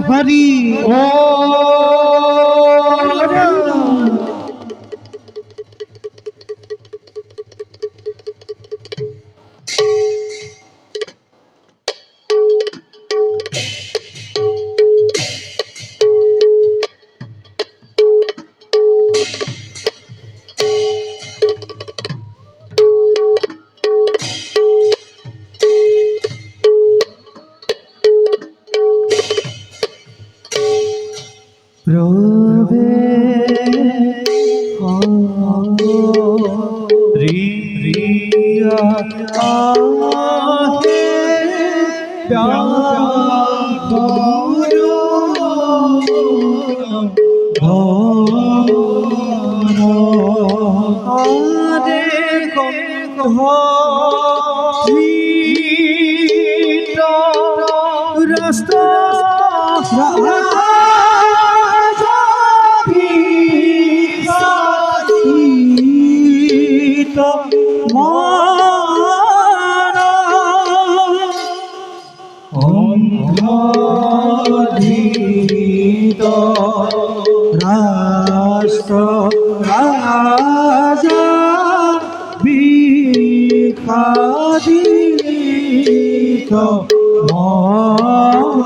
হরি ও রবে রিয়া আহে আরে রাস্তা রাষ্ট্র রাজা বিখাদিত মন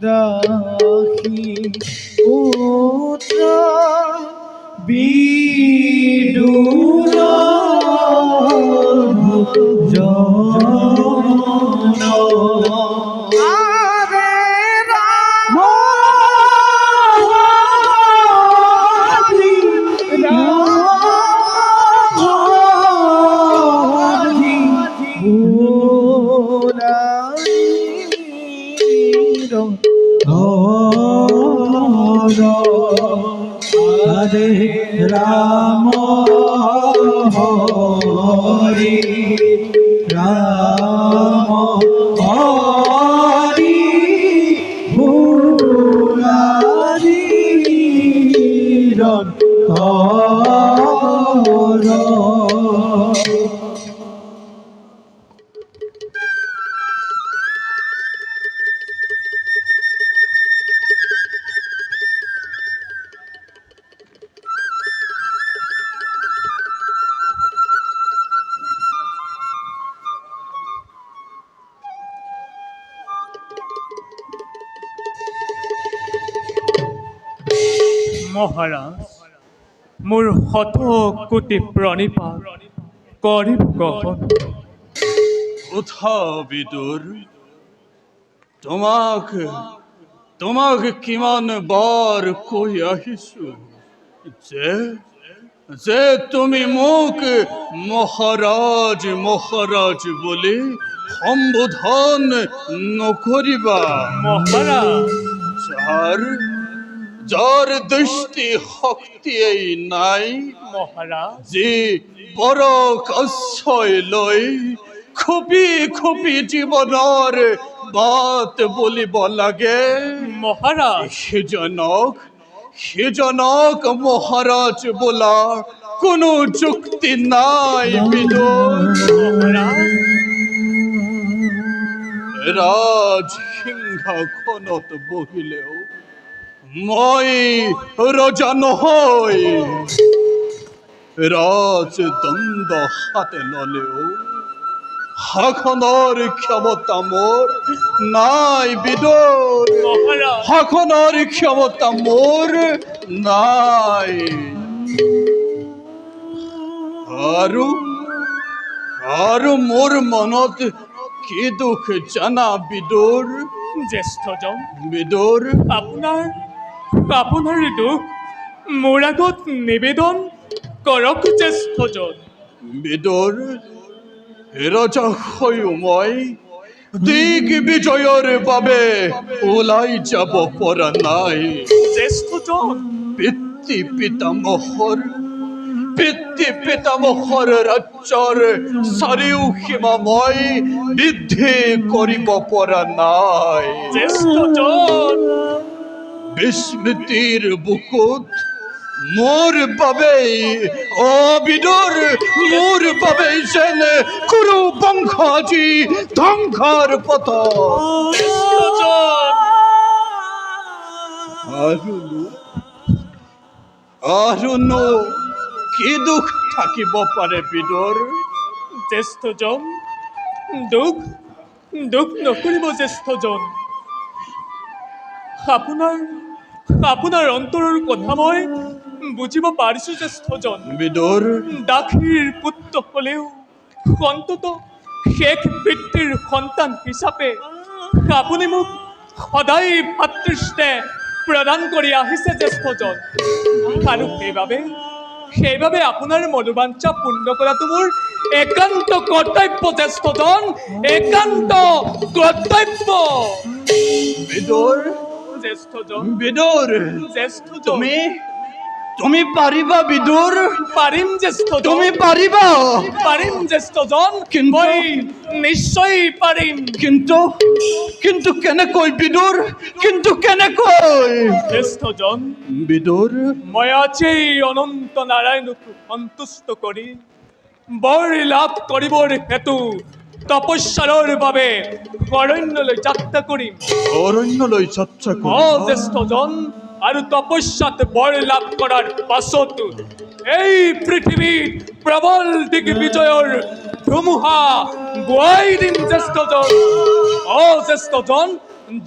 দাহি পুত্র বিদুর জন আরে রাম হরে রাম হরি রাম হরি মুরারি রতর মহারাজ মোৰ শত কোটি প্ৰণিপাত কৰিব গ্ৰহণ কোথা বিদুর তোমাক কিমান বার কৈ আহিছো যে যে তুমি মোক মহারাজ মহারাজ বুলি সম্বোধন নকৰিবা মহাৰাজ যার দৃষ্টি শক্তিয়েই নাই মহাৰাজ যে বড় আশ্ৰয় লৈ খুপি খুপি জীৱনৰ বাট বলিব লাগে মহাৰাজ সেজনক মহারাজ বোলা কোনো যুক্তি নাই বিদুৰ ৰাজসিংহাসনত বহিলেও মই ৰজা নহয় ৰাজদণ্ড হাতে ললেও শাসনৰ ক্ষমতা মোৰ নাই বিদুৰ শাসনৰ ক্ষমতা মোৰ নাই আৰু মোৰ মনত কি দুখ জানা বিদুৰ জ্যেষ্ঠজন বিদুৰ আপোনাৰ দুখ মোৰ আগত নিবেদন কৰক জ্যেষ্ঠজন বিদুৰ ৰজা হৈও মই দিগ বিজয়ৰ বাবে ওলাই যাব পৰা নাই জ্যেষ্ঠজন পিতৃ পিতামহৰ ৰাজ্যৰ চাৰিওসীমা মই বৃদ্ধি কৰিব পৰা নাই জ্যেষ্ঠজন বিস্মৃতিৰ বুকুত মোর বাবে অবিদুর মোর বাবে যেন কুরু বংশী ধ্বংসৰ পথ জ্যেষ্ঠজন আৰুনো কি দুখ থাকিব পাৰে বিদুৰ জ্যেষ্ঠজন দুখ দুখ নকৰিব জ্যেষ্ঠজন আপোনাৰ অন্তৰৰ কথা মই বুজিব পাৰিছোঁ জ্যেষ্ঠজন বিদুৰ দাসীৰ পুত্ৰ হ'লেও অন্তত শেষ পিতৃৰ সন্তান হিচাপে আপুনি মোক সদায় ভাতৃস্নেহ প্ৰদান কৰি আহিছে জ্যেষ্ঠজন আৰু সেইবাবে আপোনাৰ মনোবাঞ্ছা পূৰ্ণ কৰাটো মোৰ একান্ত কৰ্তব্য জ্যেষ্ঠজন একান্ত কৰ্তব্য বিদুৰ জ্যেষ্ঠজন বিদুৰ জ্যেষ্ঠজন তুমি পাৰিবা বিদুৰ পাৰিম জ্যেষ্ঠজন তুমি পাৰিবা পাৰিম জ্যেষ্ঠজন কিন্তু- মই নিশ্চয় পাৰিম কিন্তু কেনেকৈ বিদুৰ কিন্তু কেনেকৈ জ্যেষ্ঠজন বিদুৰ মই আজি অনন্ত নাৰায়ণক সন্তুষ্ট কৰি বৰ লাভ কৰিবৰ হেতু তপস্যাৰ বাবে অৰণ্যলৈ যাত্ৰা কৰিম অৰণ্যলৈ যাত্ৰা জ্যেষ্ঠজন আৰু তপস্যাত বৰ লাভ কৰাৰ পাছত এই পৃথিৱীত প্ৰবল দিগ্বিজয়ৰ ধুমুহা বোৱাই দিম জ্যেষ্ঠজন জ্যেষ্ঠজন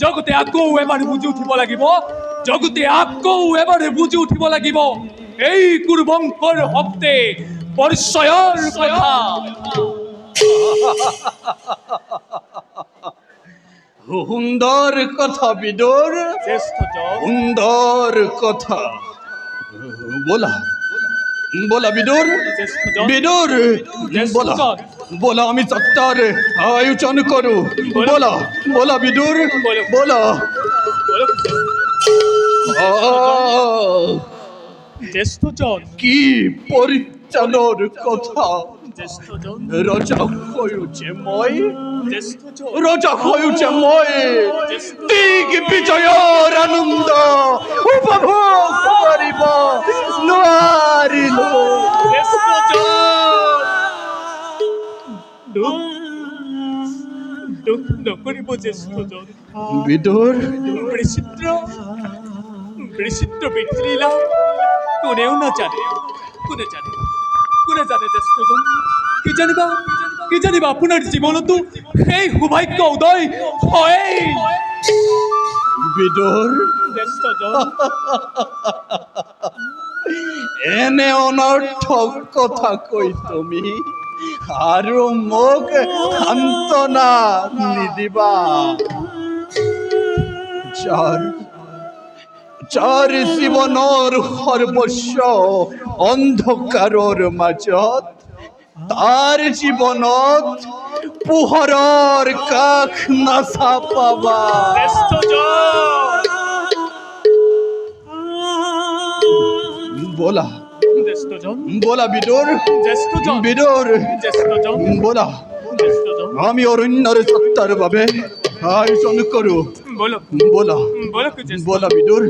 জগতে আকৌ এবাৰ বুজি উঠিব লাগিব এই কুৰুবংশৰ শব্দে পৰিচয়ৰ কথা সুন্দৰ কথা বিদুৰ জ্যেষ্ঠজন সুন্দৰ কথা বলা বিদুৰ জ্যেষ্ঠজন বিদুৰ বলা বলা আমি যাত্ৰাৰ আয়োজন কৰোঁ বলা বিদুৰ বলা জ্যেষ্ঠজন কি পৰিত্ৰাণৰ কথা জ্যেষ্ঠজন ৰজা হৈছে মই জ্যেষ্ঠজন ৰজা হৈছে মই দিগ বিজয়ৰ আনন্দ উপভোগ কৰিব নোৱাৰিলো দুখ নকৰিব জ্যেষ্ঠজন বিদুৰ বিচিত্ৰ বিধিলীলা কোনেও নাজানে কোনে জানে জ্যেষ্ঠজন কি জানিবা আপোনাৰ জীৱনতো সেই সৌভাগ্য উদয় হয় বিদুৰ জ্যেষ্ঠজন এনে অনৰ্থক কথা কৈ তুমি আৰু মোক সান্তনা নিদিবা যাৰ জীৱনৰ সৰ্বস্ব অন্ধকাৰৰ মাজত তাৰ জীৱনত পোহৰৰ কাষ নাচাপাবা বলা বিদুৰ বলা আমি অৰণ্যৰ যাত্ৰাৰ বাবে আয়োজন কৰোঁ বলা বিদুৰ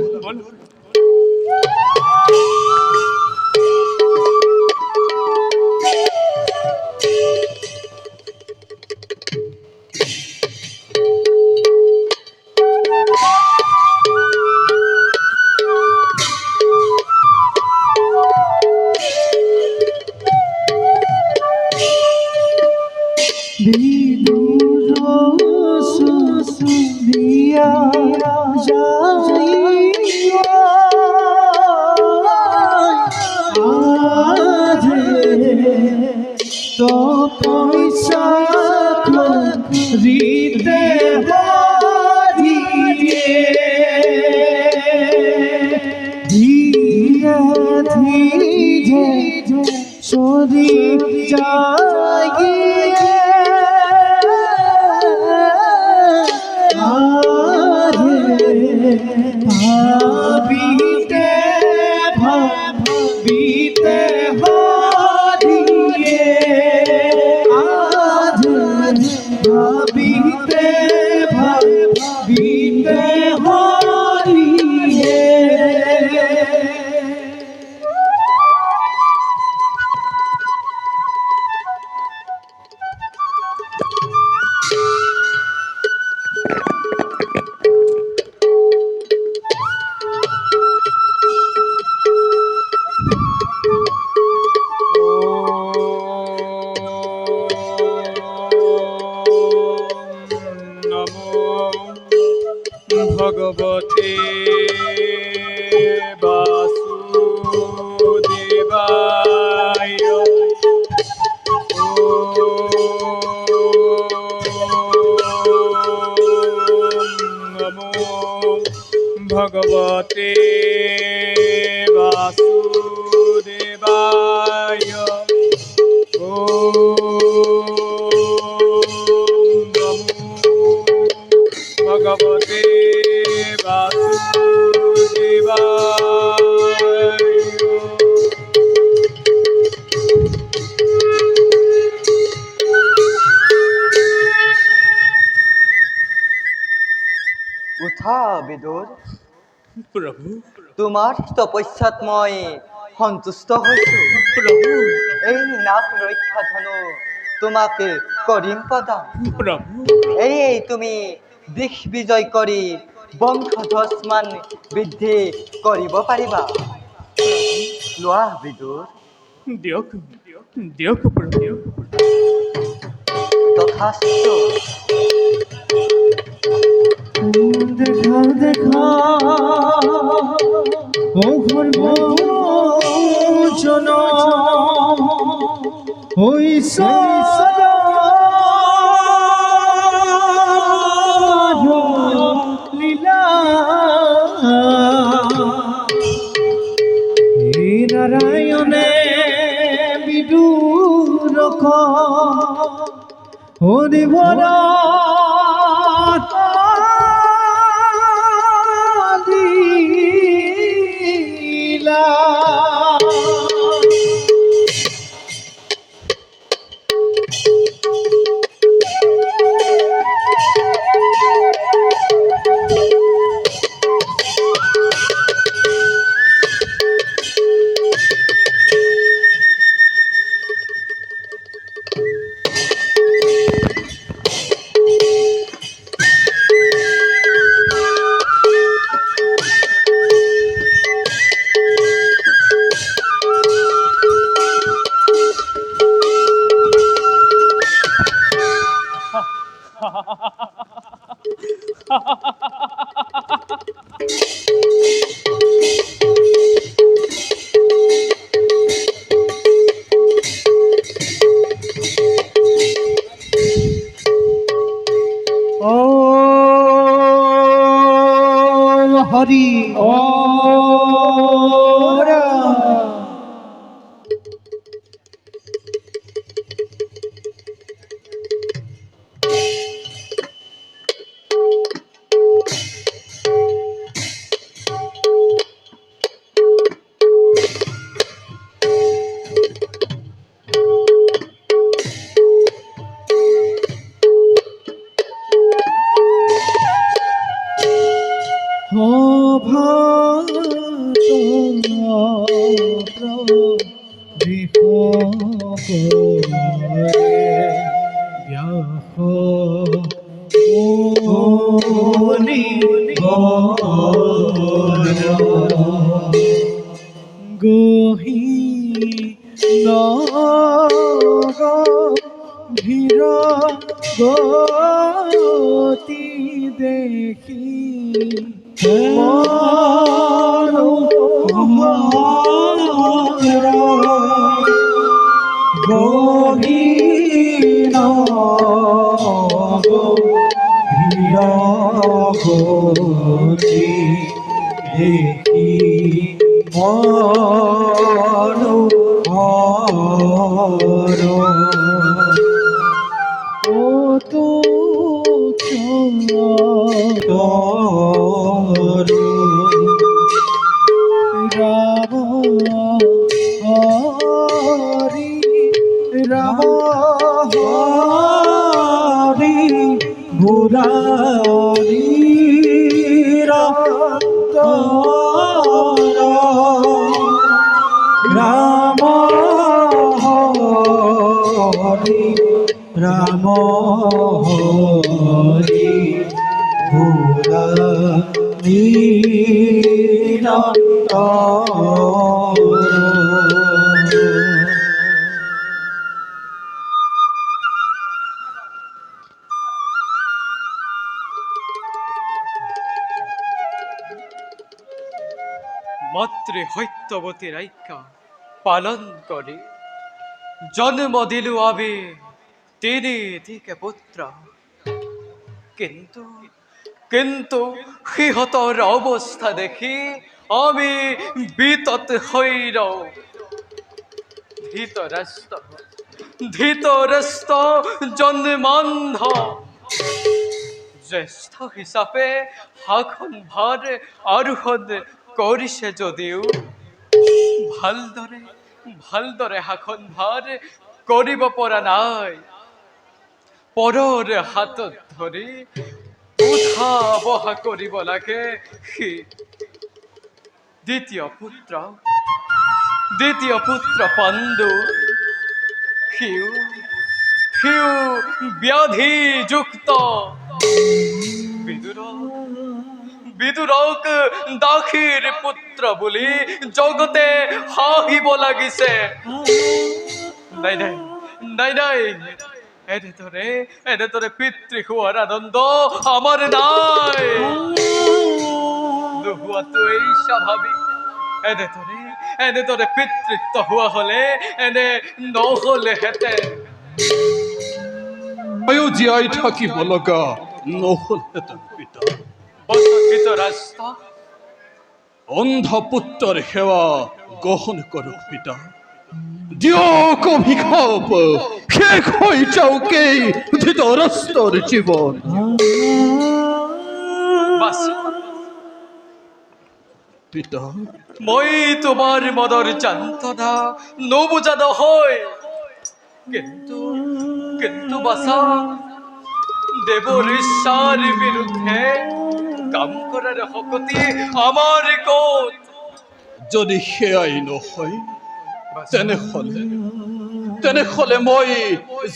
ভগবতে বাসুদেবায়। নমো ভগবতে বাসুদেবায়। নমো ভগবতে বাসুদেবায়। উঠা বিদুর, প্রভু, তোমার তপস্যাত মই সন্তুষ্ট হৈছো। প্রভু, এই নাক ৰক্ষা ধনু তোমাকে কৰিম প্ৰদান। প্রভু, এই তুমি দিশ বিজয় কৰি বংশধ্বজমান বৃদ্ধি কৰিব পাৰিবা। লোৱা বিদুৰ। দিয়ক, দিয়ক প্রভু। তথাস্তু। দেখা দেখা ও সর্বজন ওই লীলা হে নারায়ণে বিদুরক হরিবরা হরি ও গহি ধীর গতি দেখি গহীন গতি দেখি মনোহর ও তো চর রাম হরি রাম হরি মুরারি রক্ত রাম হরি রাম হরি মুরারি রক্ত পিতৃ হৈত্যবতী রাইকা পালন করে জন্ম দিল আবে তিনি থেকে পুত্র, কিন্তু কিন্তু সিহঁতৰ অৱস্থা দেখি আমি বিতত হৈৰ ধৃতৰাষ্ট্ৰ জন্মান্ধ জ্যেষ্ঠ হিচাপে শাসনভাৰ আৰোহণ কৰিছে যদিও ভালদৰে শাসনভাৰ কৰিব পৰা নাই। পৰৰ হাতত ধৰি উঠা বহা কৰিব লাগে সি। দ্বিতীয় পুত্ৰ পাণ্ডু সিও ব্যাধিযুক্ত বিদুৰক দাসীৰ পুত্ৰ বুলি জগতে হাঁহিব লাগিছে। নাই এনেদৰে পিতৃ হোৱাৰ আনন্দ আমাৰ নাই। নোহোৱাটোৱেই স্বাভাৱিক। এনেদৰে পিতৃত্ব হোৱা হলে এনে নহলেহেঁতেন। ময়ো জীয়াই থাকিব লগা নহলহেঁতেন পিতা। ধৃতৰাষ্ট্ৰ অন্ধ পুত্ৰৰ সেৱা গ্ৰহণ কৰক পিতা। দিয়ক অভিশাপ, শেষ হৈ যাওকেই ধৃতৰাষ্ট্ৰৰ জীৱন। পিতা, মই তোমাৰ মনৰ যন্ত্ৰণা নুবুজা নহয়, কিন্তু বাছা দেৱৰ ইচ্ছাৰ বিৰুদ্ধে কাম কৰাৰ শক্তি আমাৰ ক'ত? যদি সেয়াই নহয় তেনেহলে মই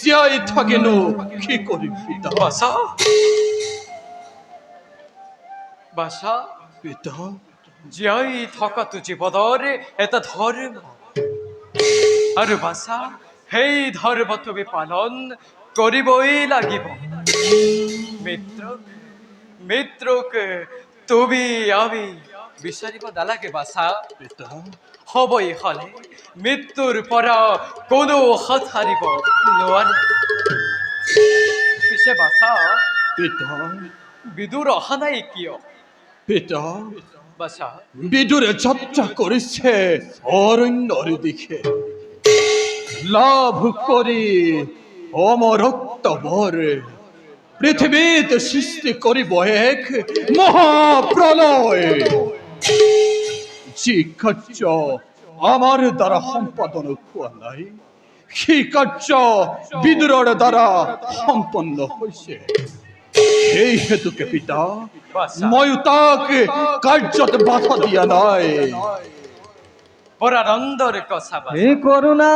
জীয়াই থাকিনো কি কৰিম পিতা? বাছা পিতা, জীয়াই থকাটো জীৱনৰ এটা ধৰ্ম, আৰু বাছা সেই ধৰ্ম তুমি পালন কৰিবই লাগিব। মিত্ৰক তুমি আমি বিচাৰিব নালাগে বাছা। পিতা, হবই হলে মৃত্যুৰ পৰা কোনো হাত সাৰিব নোৱাৰে। পিছে বাছা পিতা, বিদুৰ অহা নাই কিয়? পিতা, বাছা বিদুৰে যাত্ৰা কৰিছে অৰণ্যৰ দিশে, লাভ কৰি অমৰত্ব বৰ পৃথিৱীত সৃষ্টি কৰিব এক মহাপ্ৰলয়। যি কাৰ্য আমাৰ দ্বাৰা সম্পাদন হোৱা নাই, সেই কাৰ্য বিদুৰৰ দ্বাৰা সম্পন্ন হৈছে। সেই হেতুকে পিতা, ময়ো তাক কাৰ্যত বাধা দিয়া নাই। বৰ আনন্দৰ কথা হে করুণা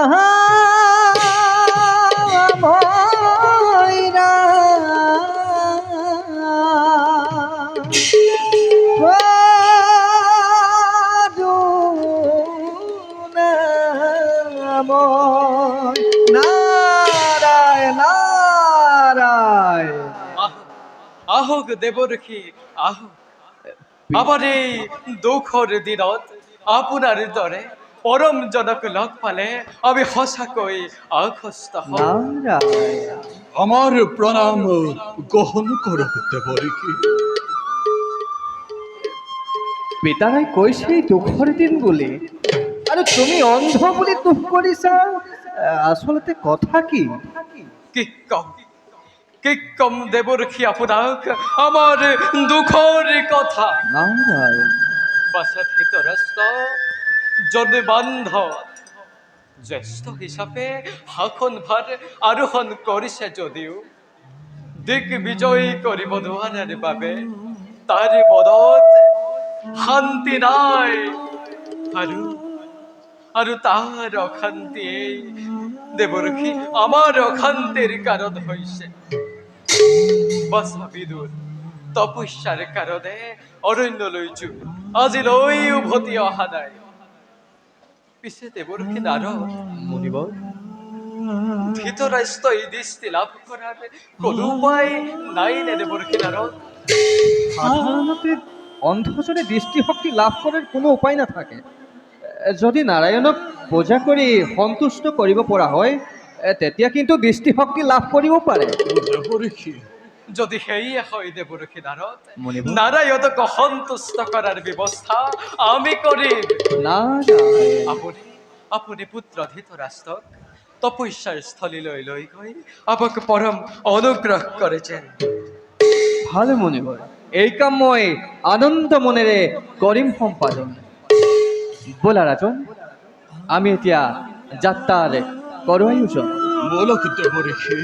ময়রা নারায়ণ নারায়ণ। আহক দেৱৰখী আহক, আমাৰ এই দুখৰ দিনত আপোনাৰ দৰে পৰম জনক লগ পালে আমি সঁচাকৈ আশ্বস্ত হওঁ। নারায়ণ। আমার প্ৰণাম গ্ৰহণ কৰক দেৱৰীকি। পিতাৰাই কৈছে দুখৰ দিন বুলি, আৰু তুমি অন্ধ বুলি দুখ কৰিছা। আচলতে কথা কি? কি কম দেৱৰখী আপোনাক আমাৰ দুখৰ কথা। নারায়ণ। বাছা ধৃতৰাষ্ট্ৰ জন্মান্ধ জ্যেষ্ঠ হিচাপে শাসনভাৰ আৰোহণ কৰিছে যদিও দিগ্বিজয় কৰিব নোৱাৰাৰ বাবে তাৰ মনত শান্তি নাই, আৰু তাৰ অশান্তিয়ে দেৱৰখী আমাৰ অশান্তিৰ কাৰণ হৈছে। বাছা বিদুৰ তপস্যাৰ কাৰণে অৰণ্যলৈ যোৱা আজিলৈ উভতি অহা নাই। পিছে দেৱৰখী নাৰদ মুনিবৰ ধৃতৰাষ্ট্ৰই দৃষ্টি লাভ কৰাৰ কোনো উপায় নাই নে দেৱৰখী নাৰদ? সাধাৰণতে অন্ধজনে দৃষ্টিশক্তি লাভ করার কোনো উপায় না থাকে। যদি নাৰায়ণক পূজা কৰি সন্তুষ্ট কৰিব পৰা হয় তেতিয়া কিন্তু দৃষ্টিশক্তি লাভ কৰিব পাৰে। দেৱঋষি, যদি সেয়ে হয় দেবরক্ষী নারদ, মুনিবর। নারায়ণক সন্তুষ্ট করার ব্যবস্থা আমি করিম। নাৰায়ণ। আপনি আপনি পুত্র ধৃতরাষ্ট্রক তপস্যার স্থলীলৈ লৈ গৈ আমাকে পরম অনুগ্রহ করেছেন। ভাল মুনিবৰ, এই কাম মই আনন্দ মনেৰে কৰিম সম্পাদন। ব'লা ৰাজন, আমি এতিয়া যাত্ৰাৰ কৰো আয়োজন। বলক দেৱঋষি।